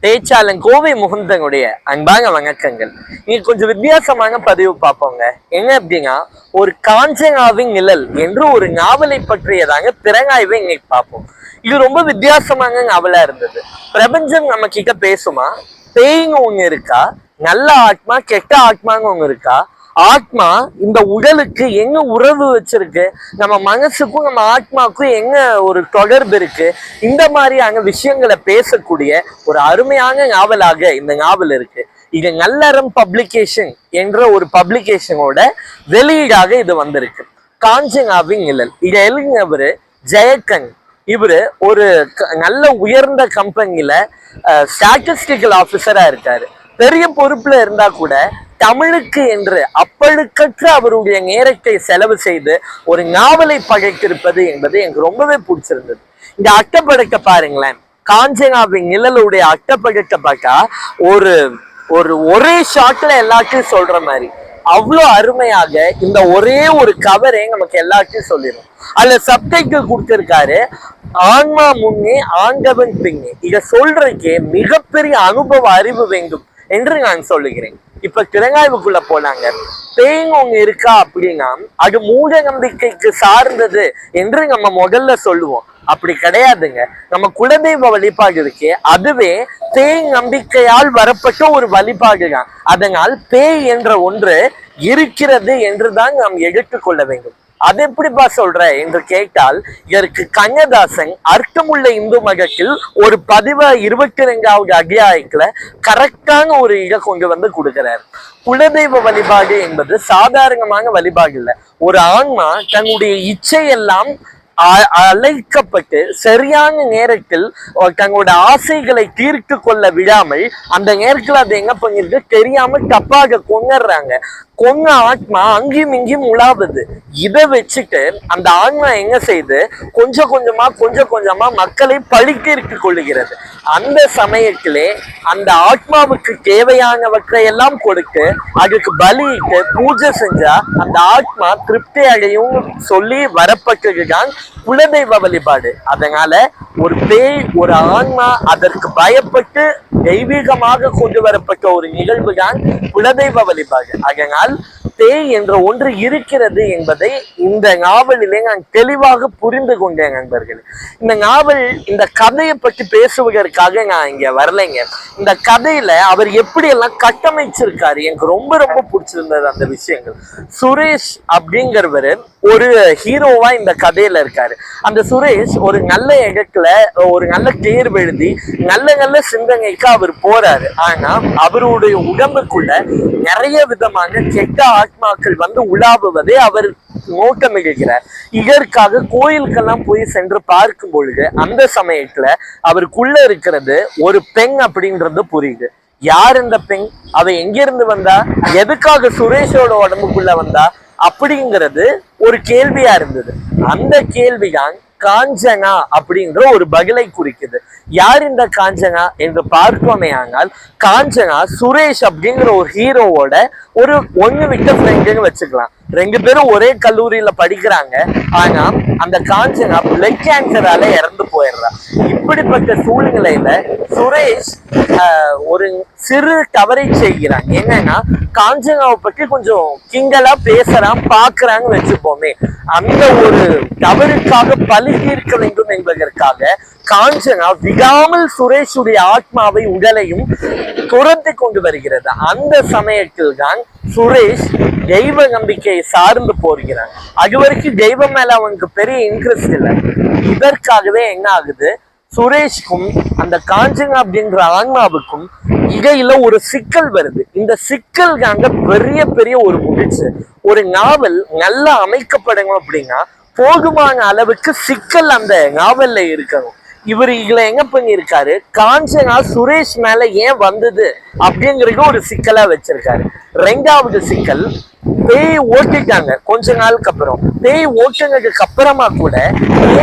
பேச்சாளன் கோவை முகுந்தனுடைய அன்பான வணக்கங்கள். இன்னைக்கு கொஞ்சம் வித்தியாசமான பதிவு பார்ப்போங்க. என்ன அப்படின்னா, ஒரு காஞ்சனாவின் நிழல் என்று ஒரு நாவலை பற்றியதாங்க திறனாய்வை இன்னைக்கு பார்ப்போம். இது ரொம்ப வித்தியாசமான நாவலா இருந்தது. பிரபஞ்சம் நம்ம கிட்ட பேசுமா, பேய்ங்க ஒண்ணு இருக்கா, நல்ல ஆத்மா கெட்ட ஆத்மாங்க ஒண்ணு இருக்கா, ஆத்மா இந்த உடலுக்கு எங்க உறவு வச்சிருக்கு, நம்ம மனசுக்கும் நம்ம ஆத்மாவுக்கும் எங்க ஒரு தொடர்பு இருக்கு, இந்த மாதிரியான விஷயங்களை பேசக்கூடிய ஒரு அருமையான நாவலாக இந்த நாவல் இருக்கு. இது நல்லறம் பப்ளிகேஷன் என்ற ஒரு பப்ளிகேஷனோட வெளியீடாக இது வந்திருக்கு. காஞ்சனாவின் நிழல். இதை எழுதினவரு ஜெயக்கன். இவரு ஒரு நல்ல உயர்ந்த கம்பெனியில ஸ்டாட்டிஸ்டிக்கல் ஆபீசரா இருக்காரு. பெரிய பொறுப்புல இருந்தா கூட தமிழுக்கு என்று அப்பழுக்கற்ற அவருடைய நேரத்தை செலவு செய்து ஒரு நாவலை படைத்திருப்பது என்பது எனக்கு ரொம்பவே பிடிச்சிருந்தது. இந்த அட்டப்படைக்க பாருங்களேன், காஞ்சனாவின் நிழலுடைய அட்டப்படைக்க பார்த்தா ஒரே ஷாட்ல எல்லாத்தையும் சொல்ற மாதிரி அவ்வளோ அருமையாக இந்த ஒரே ஒரு கவரே நமக்கு எல்லாத்தையும் சொல்லிடும். அதுல சப்டைட்டில் கொடுத்திருக்காரு, ஆன்மா முன்னே ஆண்டவன் பின்னே. இதை சொல்றதுக்கே மிகப்பெரிய அனுபவ அறிவு வேண்டும் என்று நான் சொல்லுகிறேன். இப்ப திறனாய்வுக்குள்ள போனாங்க. பேய்ங்க ஒண்ணு இருக்கா அப்படின்னா அது மூட நம்பிக்கைக்கு சார்ந்தது என்று நம்ம முதல்ல சொல்லுவோம். அப்படி கிடையாதுங்க. நம்ம குலதெய்வ வழிபாடு இருக்கே, அதுவே பேய் நம்பிக்கையால் வரப்பட்ட ஒரு வழிபாடு தான். அதனால் பேய் என்ற ஒன்று இருக்கிறது என்றுதான் நாம் எடுத்துக்கொள்ள வேண்டும். அது எப்படிப்பா சொல்ற என்று கேட்டால், இதற்கு கண்ணதாசன் அர்த்தமுள்ள இந்து மதத்தில் ஒரு பதிவு 22வது அத்தியாயத்துல கரெக்டான ஒரு இதை கொண்டு வந்து கொடுக்கிறார். குலதெய்வ வழிபாடு என்பது சாதாரணமான வழிபாடு இல்லை. ஒரு ஆன்மா தன்னுடைய இச்சையெல்லாம் அழைக்கப்பட்டு சரியான நேரத்தில் தங்களோட ஆசைகளை தீர்த்து கொள்ள விடாமல் அந்த நேரத்தில் அதை என்ன பண்ணிருக்கு தெரியாம தப்பாக கொண்டுறாங்க. கொன்ன ஆத்மா அங்கேயும் இங்கேயும் உலாவுது. இதை வச்சுட்டு அந்த ஆன்மா என்ன செய்து கொஞ்சம் கொஞ்சமா மக்களை பழித்திருத்து கொள்ளுகிறது. அந்த சமயத்திலே அந்த ஆத்மாவுக்கு தேவையானவற்றை எல்லாம் கொடுத்து அதுக்கு பலியிட்டு பூஜை செஞ்சா அந்த ஆத்மா திருப்தி அடையும் சொல்லி வரப்பட்டதுதான் குலதெய்வ வழிபாடு. அதனால ஒரு பேய் ஒரு ஆன்மா அதற்கு பயப்பட்டு தெய்வீகமாக கொண்டு வரப்பட்ட ஒரு நிகழ்வு தான் குலதெய்வ வழிபாடு. அதனால் பேய் என்ற ஒன்று இருக்கிறது என்பதை இந்த நாவலிலே நான் தெளிவாக புரிந்து கொண்டேன் நண்பர்கள். இந்த நாவல் இந்த கதையை பற்றி பேசுவதற்காக நான் இங்க வரலைங்க. இந்த கதையில அவர் எப்படி எல்லாம் கட்டமைச்சிருக்காரு எனக்கு ரொம்ப பிடிச்சிருந்தது அந்த விஷயங்கள். சுரேஷ் அப்படிங்கிறவரு ஒரு ஹீரோவா இந்த கதையில இருக்காரு. அந்த சுரேஷ் ஒரு நல்ல இடத்துல ஒரு நல்ல தேர்வு எழுதி நல்ல சிந்தனைக்கு அவர் போறாரு. ஆனா அவருடைய உடம்புக்குள்ள நிறைய விதமான கெட்ட ஆத்மாக்கள் வந்து உலாவுவதை அவர் நோக்கமிடுகிறார். இதற்காக கோயிலுக்கெல்லாம் போய் சென்று பார்க்கும் பொழுது அந்த சமயத்துல அவருக்குள்ள இருக்கிறது ஒரு பெண் அப்படின்றது புரியுது. யார் இந்த பெண், அவ எங்கிருந்து வந்தா, எதுக்காக சுரேஷோட உடம்புக்குள்ள வந்தா அப்படிங்கிறது ஒரு கேள்வியா இருந்தது. அந்த கேள்விதான் காஞ்சனா அப்படின்ற ஒரு பதிலை குறிக்குது. யார் இந்த காஞ்சனா என்று பார்ப்போமே ஆனால், காஞ்சனா சுரேஷ் அப்படிங்கிற ஒரு ஹீரோவோட ஒரு ஒண்ணு விட்ட ஃப்ரெண்டுன்னு வச்சுக்கலாம். 2 பேரும் ஒரே கல்லூரியில படிக்கிறாங்க. ஆனா அந்த காஞ்சனா பிளட் கேன்சரால இறந்து போயிடுறா. இப்படிப்பட்ட சூழ்நிலையில சுரேஷ் ஒரு சிறு தவறை செய்கிறான். என்னன்னா, காஞ்சனாவை பற்றி கொஞ்சம் கிண்டலா பேசுறான், பாக்குறான்னு வச்சுப்போமே. அந்த ஒரு தவறுக்காக பழி தீர்க்க வேண்டும் என்பதற்காக காஞ்சனா விடாமல் சுரேஷுடைய ஆத்மாவை உடலையும் துரத்தி கொண்டு வருகிறது. அந்த சமயத்தில் தான் சுரேஷ் தெய்வ நம்பிக்கையை சார்ந்து போகிறான். அது வரைக்கும் தெய்வம் மேல அவனுக்கு பெரிய இன்ட்ரெஸ்ட் இல்லை. இதற்காகவே என்ன ஆகுது, சுரேஷ்க்கும் அந்த காஞ்சனா அப்படின்ற ஆன்மாவுக்கும் இடையில ஒரு சிக்கல் வருது. இந்த சிக்கல் தாங்க பெரிய ஒரு முடிச்சு. ஒரு நாவல் நல்லா அமைக்கப்படணும் அப்படின்னா போதுமான அளவுக்கு சிக்கல் அந்த நாவல்ல இருக்கணும். இவர் இதுல என்ன பண்ணியிருக்காரு, காஞ்சனா சுரேஷ் மேல ஏன் வந்தது அப்படிங்கிறது ஒரு சிக்கலா வச்சிருக்காரு. 2வது சிக்கல், பேய் ஓட்டிட்டாங்க கொஞ்ச நாளுக்கு அப்புறம். பேய் ஓட்டுனதுக்கு அப்புறமா கூட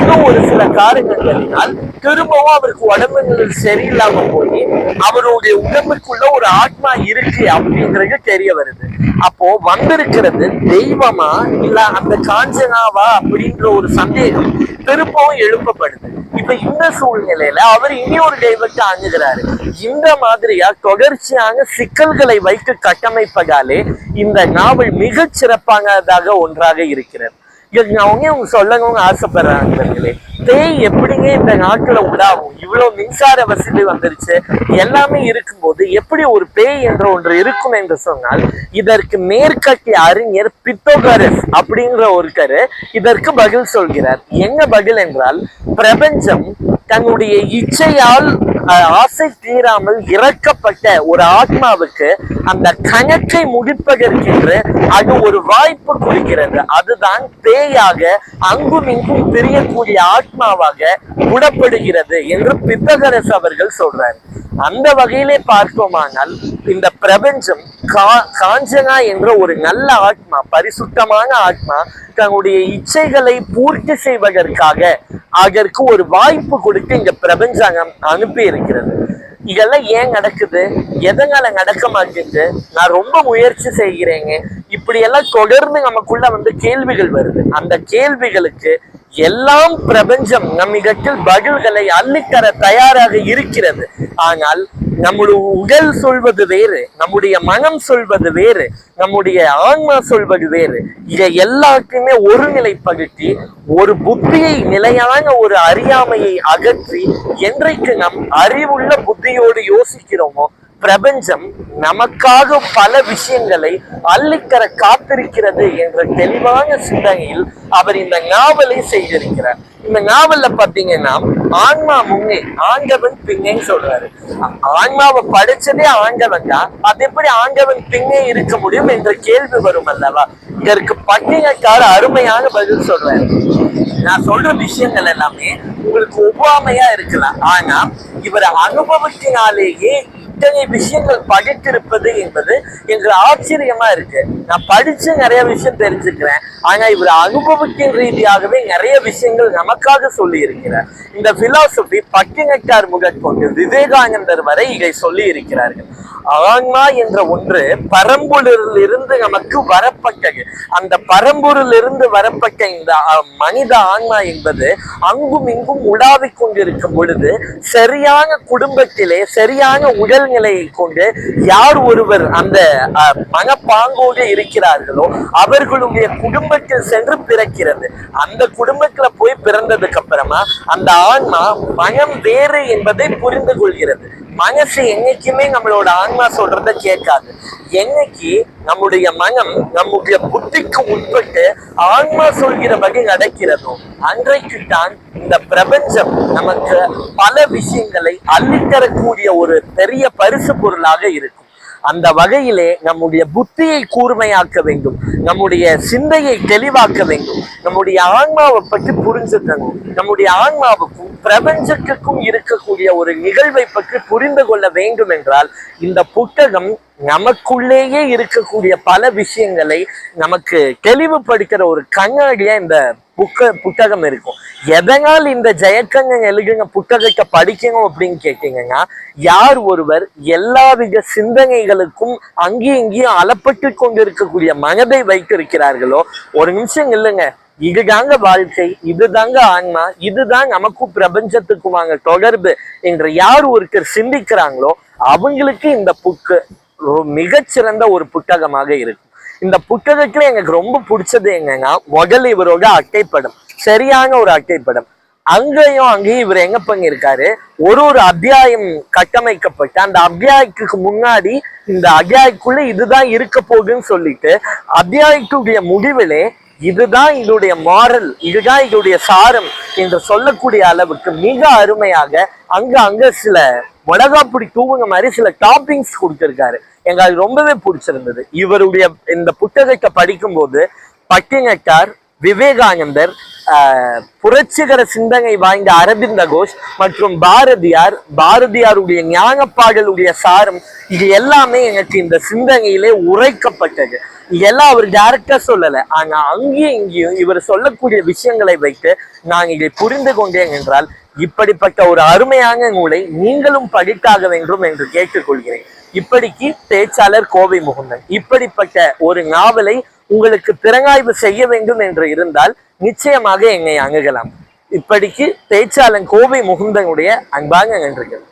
ஏதோ ஒரு சில காரணங்களினால் திரும்பவும் அவருக்கு உடம்பு சரியில்லாம போய் அவருடைய உடம்புக்குள்ள ஒரு ஆத்மா இருக்கு அப்படின்றது தெரிய வருது. அப்போ வந்திருக்கிறது தெய்வமா இல்ல அந்த காஞ்சனாவா அப்படின்ற ஒரு சந்தேகம் திருப்பவும் எழுப்பப்படுது. இப்ப இந்த சூழ்நிலையில அவர் இனி ஒரு தெய்வத்தை அணுகிறாரு. இந்த மாதிரியா தொடர்ச்சியான சிக்கல்களை வைத்து கட்டமைப்பதாலே இந்த நாவல் மிகச் சிறப்பானதாக ஒன்றாக இருக்கிறது. அவங்க சொல்லணும்னு ஆசைப்படுறாங்களே, பேய் எப்படிங்க இந்த நாட்டுல உலாவும்? இவ்வளவு மின்சார வசதி வந்துருச்சு, எல்லாமே இருக்கும்போது எப்படி ஒரு பேய் என்ற ஒன்று இருக்கும் என்று சொன்னால், இதற்கு மேற்கத்திய அறிஞர் பித்தோகரஸ் அப்படிங்கிற ஒருத்தர் இதற்கு பதில் சொல்கிறார். என்ன பதில் என்றால், பிரபஞ்சம் தன்னுடைய இச்சையால் ஆசை தீராமல் இறக்கப்பட்ட ஒரு ஆத்மாவுக்கு அந்த கணக்கை முடிப்பதற்கென்று அது ஒரு வாய்ப்பு கொடுக்கிறது. அதுதான் பேயாக அங்கும் இங்கும் தெரியக்கூடிய ஆத்மாவாக விடப்படுகிறது என்று பித்தகரஸ் அவர்கள் சொல்றார். அந்த வகையிலே பார்த்தோமானால் இந்த பிரபஞ்சம் காஞ்சனா என்ற ஒரு நல்ல ஆத்மா, பரிசுத்தமான ஆத்மா தன்னுடைய இச்சைகளை பூர்த்தி செய்வதற்காக அதற்கு ஒரு வாய்ப்பு கொடுத்து இந்த பிரபஞ்சம் அனுப்பி இருக்கிறது. இதெல்லாம் ஏன் நடக்குது, எதனால நடக்க மாட்டேங்குது, நான் ரொம்ப முயற்சி செய்கிறேங்க, இப்படி எல்லாம் தொடர்ந்து நமக்குள்ள வந்து கேள்விகள் வருது. அந்த கேள்விகளுக்கு எல்லாம் பிரபஞ்சம் நம்மிடத்தில் பதில்களை அள்ளித்தர தயாராக இருக்கிறது. ஆனால் நம்முடைய உடல் சொல்வது வேறு, நம்முடைய மனம் சொல்வது வேறு, நம்முடைய ஆன்மா சொல்வது வேறு. இதை எல்லாத்தையுமே ஒருநிலைப்படுத்தி ஒரு புத்தியை, நிலையான ஒரு அறியாமையை அகற்றி என்றைக்கு நம் அறிவுள்ள புத்தியோடு யோசிக்கிறோமோ, பிரபஞ்சம் நமக்காக பல விஷயங்களை அள்ளித்தர காத்திருக்கிறது என்ற தெளிவான சிந்தனையில் அவர் இந்த நாவலை செய்திருக்கிறார். இந்த நாவல்ல பாத்தீங்கன்னா ஆன்மா முன்னே ஆண்டவன் பின்னேன்னு சொல்றாரு. ஆன்மாவை படிச்சதே ஆண்டவன் தான், அது எப்படி ஆண்டவன் பின்னே இருக்க முடியும் என்ற கேள்வி வரும் அல்லவா? இதற்கு பட்டினக்கார அருமையான பதில் சொல்றாரு. நான் சொல்ற விஷயங்கள் எல்லாமே உங்களுக்கு ஒவ்வாமையா இருக்கலாம், ஆனா இவர் அனுபவத்தினாலேயே இத்தனை விஷயங்கள் படித்திருப்பது என்பது எங்களுக்கு ஆச்சரியமா இருக்கு. நான் படிச்சு நிறைய விஷயம் தெரிஞ்சுக்கிறேன், ஆனா இவர் அனுபவத்தின் ரீதியாகவே நிறைய விஷயங்கள் நமக்காக சொல்லி இருக்கிறார். இந்த பிலாசபி பட்டினக்கார் முதற்கொண்டு விவேகானந்தர் வரை இதை சொல்லி இருக்கிறார்கள். ஆன்மா என்ற ஒன்று பரம்பொருளில் இருந்து நமக்கு வரப்பட்டது. அந்த பரம்பொருளில் இருந்து வரப்பட்ட இந்த மனித ஆன்மா என்பது அங்கும் இங்கும் உலாவிக் கொண்டிருக்கும் பொழுது சரியான குடும்பத்திலே சரியான உடல்நிலையை கொண்டு யார் ஒருவர் அந்த மனப்பாங்கோடு இருக்கிறார்களோ அவர்களுடைய குடும்பத்தில் சென்று பிறக்கிறது. அந்த குடும்பத்துல போய் பிறந்ததுக்கு அப்புறமா அந்த ஆன்மா மனம் வேறு என்பதை புரிந்து கொள்கிறது. மனசு என்னைக்குமே நம்மளோட ஆன்மா சொல்றத கேட்காது. என்னைக்கு நம்முடைய மனம் நம்முடைய புத்திக்கு உட்பட்டு ஆன்மா சொல்கிற வகை நடக்கிறதோ அன்றைக்குத்தான் இந்த பிரபஞ்சம் நமக்கு பல விஷயங்களை அள்ளித்தரக்கூடிய ஒரு பெரிய பரிசு பொருளாக இருக்கும். அந்த வகையிலே நம்முடைய புத்தியை கூர்மையாக்க வேண்டும், நம்முடைய சிந்தையை தெளிவாக்க வேண்டும், நம்முடைய ஆன்மாவை பற்றி புரிஞ்சுக்கணும். நம்முடைய ஆன்மாவுக்கும் பிரபஞ்சத்துக்கும் இருக்கக்கூடிய ஒரு நிகழ்வை பற்றி புரிந்து கொள்ள வேண்டும் என்றால் இந்த புத்தகம் நமக்குள்ளேயே இருக்கக்கூடிய பல விஷயங்களை நமக்கு தெளிவுபடுத்துகிற ஒரு கண்ணாடியா இந்த புத்தகம் இருக்கும். எதனால் இந்த ஜெயக்கண்ணன் எழுதுங்க புத்தகத்தை படிக்கணும் அப்படின்னு கேட்டீங்கன்னா, யார் ஒருவர் எல்லாவித சிந்தனைகளுக்கும் அங்கேயும் இங்கேயும் அலப்பட்டு கொண்டு இருக்கக்கூடிய மனதை வைத்திருக்கிறார்களோ, ஒரு நிமிஷம் இல்லைங்க, இதுதாங்க வாழ்க்கை, இதுதாங்க ஆன்மா, இதுதான் நமக்கும் பிரபஞ்சத்துக்குமாங்க தொடர்பு என்று யார் ஒருத்தர் சிந்திக்கிறாங்களோ அவங்களுக்கு இந்த புக்கு மிகச்சிறந்த ஒரு புத்தகமாக இருக்கும். இந்த புத்தகத்துல எனக்கு ரொம்ப பிடிச்சது என்னன்னா, முதல் இவரோட அட்டைப்படம், சரியான ஒரு அட்டைப்படம். அங்கேயும் இவர் எங்க பண்ணிருக்காரு, ஒரு அத்தியாயம் கட்டமைக்கப்பட்டு அந்த அத்தியாயத்துக்கு முன்னாடி இந்த அத்தியாயத்துக்குள்ள இதுதான் இருக்க போகுதுன்னு சொல்லிட்டு அத்தியாயத்துடைய முடிவிலே இதுதான் இதோடைய மாரல், இதுதான் இதோடைய சாரம் என்று சொல்லக்கூடிய அளவுக்கு மிக அருமையாக அங்க சில மிளகாப்பொடி தூவுங்க மாதிரி சில டாப்பிங்ஸ் கொடுத்திருக்காரு. எங்க அது ரொம்பவே பிடிச்சிருந்தது. இவருடைய இந்த புத்தகத்தை படிக்கும் போது பட்டினத்தார், விவேகானந்தர், புரட்சிகர சிந்தனை வாய்ந்த அரவிந்த கோஷ் மற்றும் பாரதியாருடைய ஞானப்பாடலுடைய சாரம், இது எல்லாமே எனக்கு இந்த சிந்தனையிலே உரைக்கப்பட்டது. இதெல்லாம் அவர் டைரக்டா சொல்லல. ஆனா அங்கேயும் இங்கேயும் இவர் சொல்லக்கூடிய விஷயங்களை வைத்து நான் இதை புரிந்து கொண்டேன் என்றால் இப்படிப்பட்ட ஒரு அருமையான நூலை நீங்களும் படித்தாக வேண்டும் என்று கேட்டுக்கொள்கிறேன். இப்படிக்கு பேச்சாளர் கோவை முகுந்தன். இப்படிப்பட்ட ஒரு நாவலை உங்களுக்கு திறனாய்வு செய்ய வேண்டும் என்று இருந்தால் நிச்சயமாக என்னை அணுகலாம். இப்படிக்கு பேச்சாளன் கோவை முகுந்தனுடைய அன்பான நன்றிகள்.